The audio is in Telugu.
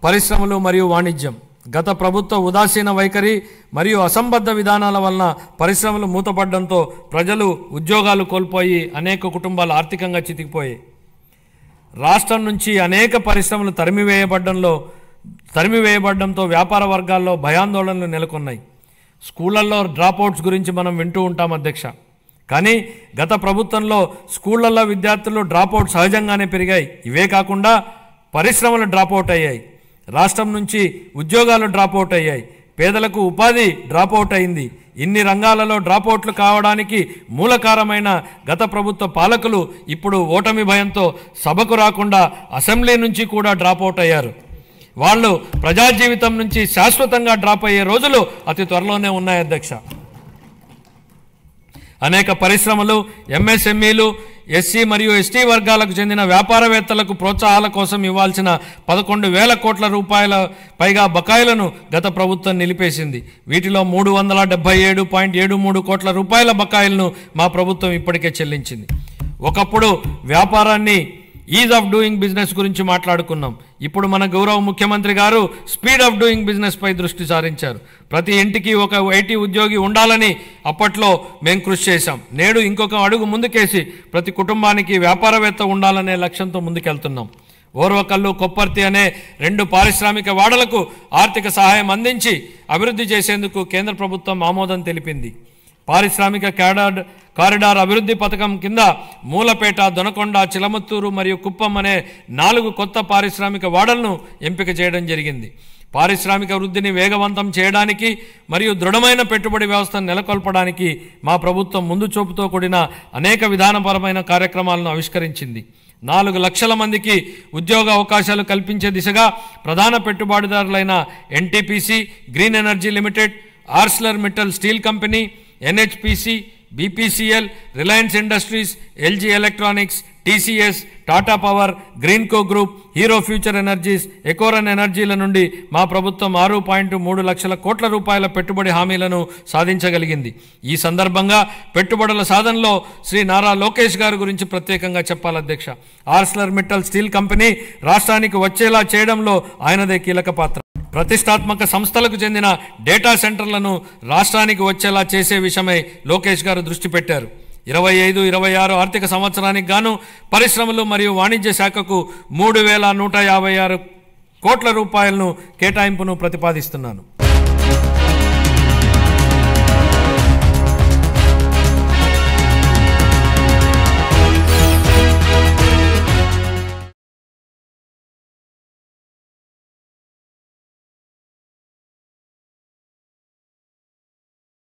పరిశ్రమలు మరియు వాణిజ్యం. గత ప్రభుత్వ ఉదాసీన వైఖరి మరియు అసంబద్ధ విధానాల వలన పరిశ్రమలు మూతపడడంతో ప్రజలు ఉద్యోగాలు కోల్పోయి అనేక కుటుంబాలు ఆర్థికంగా చితికిపోయాయి. రాష్ట్రం నుంచి అనేక పరిశ్రమలు తరిమివేయబడడంతో వ్యాపార వర్గాల్లో భయాందోళనలు నెలకొన్నాయి. స్కూళ్లలో డ్రాప్అవుట్స్ గురించి మనం వింటూ ఉంటాం అధ్యక్ష. కానీ గత ప్రభుత్వంలో స్కూళ్లలో విద్యార్థులు డ్రాప్అవుట్ సహజంగానే పెరిగాయి. ఇవే కాకుండా పరిశ్రమలు డ్రాప్అవుట్ అయ్యాయి. రాష్ట్రం నుంచి ఉద్యోగాలు డ్రాప్అవుట్ అయ్యాయి. పేదలకు ఉపాధి డ్రాప్అవుట్ అయింది. ఇన్ని రంగాలలో డ్రాప్అవుట్లు కావడానికి మూలకారమైన గత ప్రభుత్వ పాలకులు ఇప్పుడు ఓటమి భయంతో సభకు రాకుండా అసెంబ్లీ నుంచి కూడా డ్రాప్అవుట్ అయ్యారు. వాళ్ళు ప్రజా జీవితం నుంచి శాశ్వతంగా డ్రాప్ అయ్యే రోజులు అతి త్వరలోనే ఉన్నాయి అధ్యక్ష. అనేక పరిశ్రమలు, ఎంఎస్ఎంఈలు, ఎస్సీ మరియు ఎస్టీ వర్గాలకు చెందిన వ్యాపారవేత్తలకు ప్రోత్సాహాల కోసం ఇవ్వాల్సిన 11,000 కోట్ల రూపాయల పైగా బకాయిలను గత ప్రభుత్వం నిలిపేసింది. వీటిలో 377.73 కోట్ల రూపాయల బకాయిలను మా ప్రభుత్వం ఇప్పటికే చెల్లించింది. ఒకప్పుడు వ్యాపారాన్ని ఈజ్ ఆఫ్ డూయింగ్ బిజినెస్ గురించి మాట్లాడుకున్నాం. ఇప్పుడు మన గౌరవ ముఖ్యమంత్రి గారు స్పీడ్ ఆఫ్ డూయింగ్ బిజినెస్ పై దృష్టి సారించారు. ప్రతి ఇంటికి ఒక ఐటీ ఉద్యోగి ఉండాలని అప్పట్లో మేము కృషి చేశాం. నేడు ఇంకొక అడుగు ముందుకేసి ప్రతి కుటుంబానికి వ్యాపారవేత్త ఉండాలనే లక్ష్యంతో ముందుకెళ్తున్నాం. ఓర్వకల్లు, కొప్పర్తి అనే 2 పారిశ్రామిక వాడలకు ఆర్థిక సహాయం అందించి అభివృద్ధి చేసేందుకు కేంద్ర ప్రభుత్వం ఆమోదం తెలిపింది. పారిశ్రామిక కారిడార్ అభివృద్ధి పథకం కింద మూలపేట, దొనకొండ, చిలమత్తూరు మరియు కుప్పం అనే 4 కొత్త పారిశ్రామిక వాడలను ఎంపిక చేయడం జరిగింది. పారిశ్రామిక వృద్ధిని వేగవంతం చేయడానికి మరియు దృఢమైన పెట్టుబడి వ్యవస్థను నెలకొల్పడానికి మా ప్రభుత్వం ముందు చూపుతో కూడిన అనేక విధానపరమైన కార్యక్రమాలను ఆవిష్కరించింది. 4 లక్షల మందికి ఉద్యోగ అవకాశాలు కల్పించే దిశగా ప్రధాన పెట్టుబడిదారులైన NTPC, Green Energy Limited, Arcelor Mittal Steel Company, NHPC, BPCL, Reliance Industries, LG Electronics, TCS, Tata Power, Greenko Group, Hero Future Energies, Ecoren ఎనర్జీల నుండి మా ప్రభుత్వం 6.3 లక్షల కోట్ల రూపాయల పెట్టుబడి హామీలను సాధించగలిగింది. ఈ సందర్భంగా పెట్టుబడుల సాధనలో శ్రీ నారా లోకేష్ గారి గురించి ప్రత్యేకంగా చెప్పాలి అధ్యక్ష. ఆర్సిలర్ మిట్టల్ స్టీల్ కంపెనీ రాష్ట్రానికి వచ్చేలా చేయడంలో ఆయనదే కీలక పాత్ర. ప్రతిష్టాత్మక సంస్థలకు చెందిన డేటా సెంటర్లను రాష్ట్రానికి వచ్చేలా చేసే విషయమై లోకేష్ గారు దృష్టి పెట్టారు. 25-26 ఆర్థిక సంవత్సరానికి గాను పరిశ్రమలు మరియు వాణిజ్య శాఖకు 3,156 కోట్ల రూపాయలను కేటాయింపును ప్రతిపాదిస్తున్నాను.